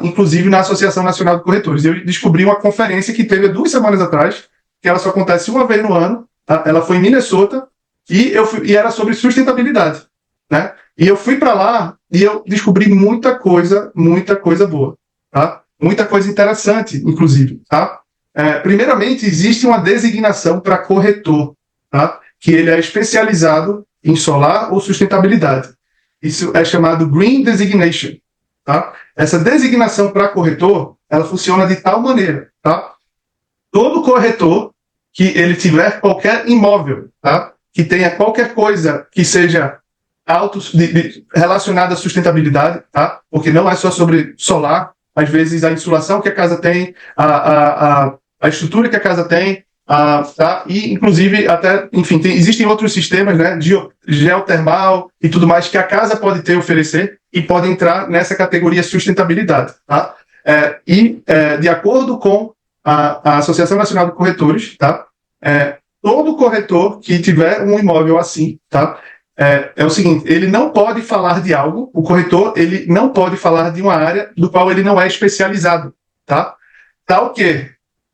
inclusive na Associação Nacional de Corretores. Eu descobri uma conferência que teve 2 semanas atrás, que ela só acontece uma vez no ano, tá? Ela foi em Minnesota, e era sobre sustentabilidade, né? E eu fui para lá e eu descobri muita coisa boa, tá? Muita coisa interessante, inclusive, tá? Primeiramente, existe uma designação para corretor, tá? Que ele é especializado em solar ou sustentabilidade. Isso é chamado Green Designation, tá? Essa designação para corretor, ela funciona de tal maneira, tá? Todo corretor que ele tiver qualquer imóvel, tá? Que tenha qualquer coisa que seja relacionada à sustentabilidade, tá? Porque não é só sobre solar, às vezes a insulação que a casa tem, a estrutura que a casa tem, tá? E, inclusive, até, enfim, existem outros sistemas, né, geotermal e tudo mais que a casa pode oferecer e pode entrar nessa categoria sustentabilidade, tá? De acordo com a Associação Nacional de Corretores, tá? Todo corretor que tiver um imóvel assim, tá? É o seguinte, ele não pode falar de algo, o corretor, ele não pode falar de uma área do qual ele não é especializado, tá? Tal que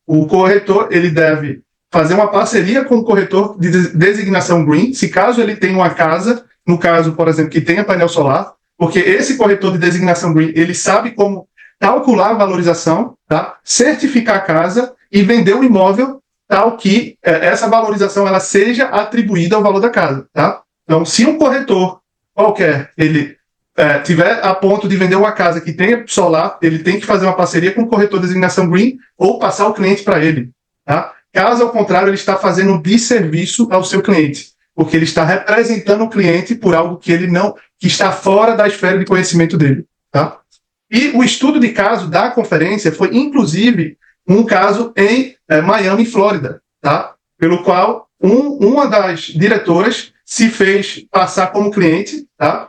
o corretor, ele deve fazer uma parceria com o corretor de designação green, se caso ele tem uma casa, no caso, por exemplo, que tenha painel solar, porque esse corretor de designação green, ele sabe como calcular a valorização, tá? Certificar a casa e vender o imóvel tal que essa valorização ela seja atribuída ao valor da casa, tá? Então, se um corretor qualquer, ele tiver a ponto de vender uma casa que tenha solar, ele tem que fazer uma parceria com o corretor de designação green ou passar o cliente para ele, tá? Caso ao contrário, ele está fazendo um desserviço ao seu cliente, porque ele está representando o cliente por algo que está fora da esfera de conhecimento dele, tá? E o estudo de caso da conferência foi, inclusive, um caso em Miami, Flórida, tá? Pelo qual uma das diretoras se fez passar como cliente, tá?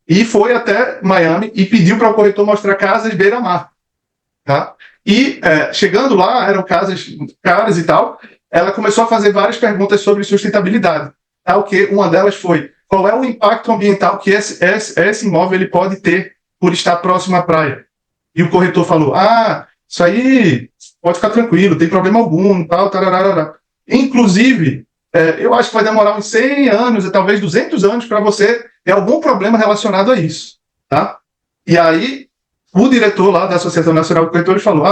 E foi até Miami e pediu para o corretor mostrar casas beira-mar, tá? E chegando lá, eram casas caras e tal, ela começou a fazer várias perguntas sobre sustentabilidade, tal que uma delas foi: qual é o impacto ambiental que esse imóvel ele pode ter por estar próximo à praia? E o corretor falou: isso aí pode ficar tranquilo, tem problema algum, tal, tararara. Inclusive, eu acho que vai demorar uns 100 anos, talvez 200 anos, para você ter algum problema relacionado a isso, tá? E aí, o diretor lá da Associação Nacional de Corretores falou: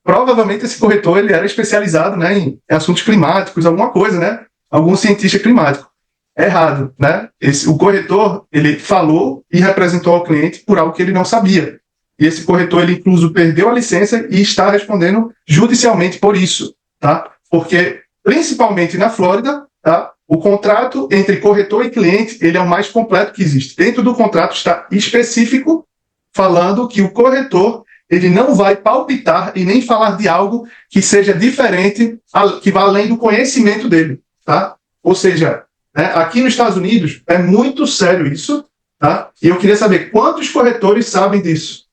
provavelmente esse corretor ele era especializado, né, em assuntos climáticos, alguma coisa, né? Algum cientista climático. Errado, né? O corretor, ele falou e representou ao cliente por algo que ele não sabia. E esse corretor, ele incluso perdeu a licença e está respondendo judicialmente por isso, tá? Porque, principalmente na Flórida, tá? O contrato entre corretor e cliente, ele é o mais completo que existe. Dentro do contrato está específico falando que o corretor, ele não vai palpitar e nem falar de algo que seja diferente, que vá além do conhecimento dele, tá? Ou seja, aqui nos Estados Unidos é muito sério isso, tá? E eu queria saber quantos corretores sabem disso?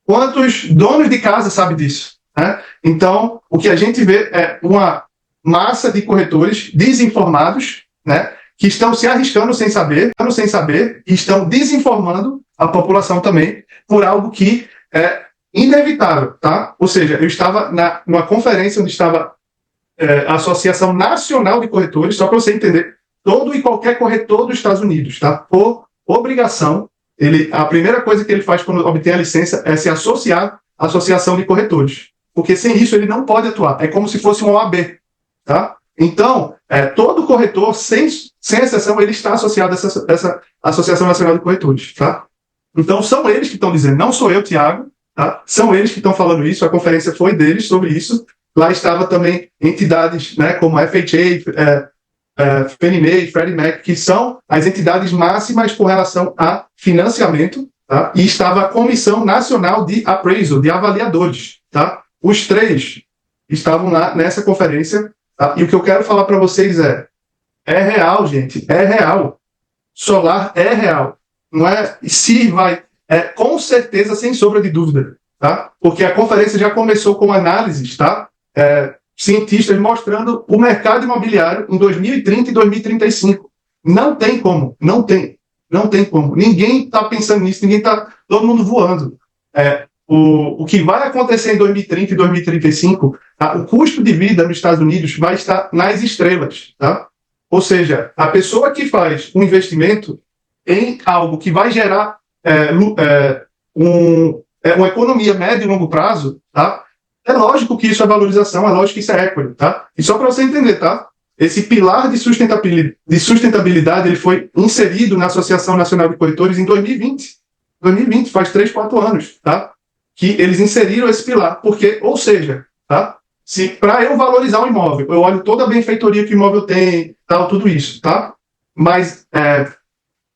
Quantos donos de casa sabem disso? Né? Então, o que a gente vê é uma massa de corretores desinformados, né? Que estão se arriscando sem saber, e estão desinformando a população também por algo que é inevitável, tá? Ou seja, eu estava numa conferência onde estava a Associação Nacional de Corretores, só para você entender, todo e qualquer corretor dos Estados Unidos, tá? Por obrigação, a primeira coisa que ele faz quando obtém a licença é se associar à Associação de Corretores, porque sem isso ele não pode atuar, é como se fosse uma OAB, tá? Então, todo corretor, sem exceção, ele está associado a essa Associação Nacional de Corretores, tá? Então, são eles que estão dizendo, não sou eu, Tiago, tá? São eles que estão falando isso, a conferência foi deles sobre isso. Lá estava também entidades, né, como a FHA, Fannie Mae, Freddie Mac, que são as entidades máximas com relação a financiamento, tá? E estava a Comissão Nacional de Appraisal, de avaliadores, tá? Os três estavam lá nessa conferência, tá? E o que eu quero falar para vocês é real, gente, é real. Solar é real. Não é se vai, com certeza, sem sombra de dúvida, tá? Porque a conferência já começou com análises, tá? Cientistas mostrando o mercado imobiliário em 2030 e 2035. Não tem como, não tem. Não tem como. Ninguém está pensando nisso, todo mundo voando. O que vai acontecer em 2030 e 2035, tá? O custo de vida nos Estados Unidos vai estar nas estrelas. Tá? Ou seja, a pessoa que faz um investimento em algo que vai gerar uma economia médio e longo prazo, tá? É lógico que isso é valorização, é lógico que isso é equity. Tá? E só para você entender, tá? Esse pilar de sustentabilidade ele foi inserido na Associação Nacional de Corretores em 2020. 2020, faz 3, 4 anos, tá? Que eles inseriram esse pilar. Porque, ou seja, tá? Se para eu valorizar um imóvel, eu olho toda a benfeitoria que o imóvel tem, tal, tudo isso, tá? Mas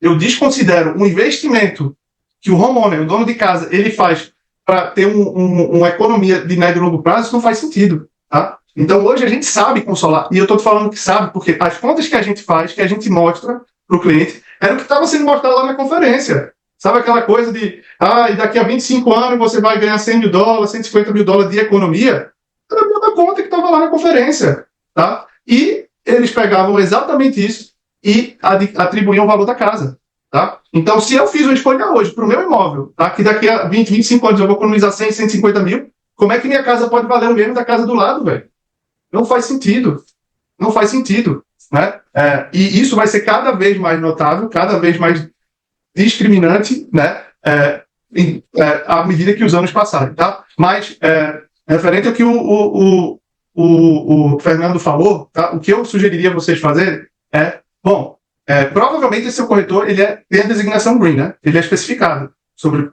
eu desconsidero um investimento que o homeowner, o dono de casa, ele faz para ter uma economia de médio e longo prazo, isso não faz sentido, tá? Então, hoje a gente sabe consolar, e eu estou falando que sabe, porque as contas que a gente faz, que a gente mostra para o cliente, era o que estava sendo mostrado lá na conferência. Sabe aquela coisa de, e daqui a 25 anos você vai ganhar $100 mil, $150 mil de economia? Era a mesma conta que estava lá na conferência. Tá? E eles pegavam exatamente isso e atribuíam o valor da casa. Tá? Então, se eu fiz uma escolha hoje para o meu imóvel, tá? Que daqui a 20, 25 anos eu vou economizar 100, 150 mil, como é que minha casa pode valer o mesmo da casa do lado, velho? Não faz sentido. Não faz sentido. Né? E isso vai ser cada vez mais notável, cada vez mais discriminante, né? À medida que os anos passarem. Tá? Mas, referente ao que o Fernando falou, tá? O que eu sugeriria vocês fazerem provavelmente esse seu corretor tem a designação green, né? Ele é especificado sobre.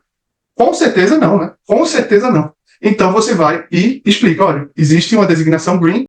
Com certeza não, né? Com certeza não. Então você vai e explica, olha, existe uma designação green,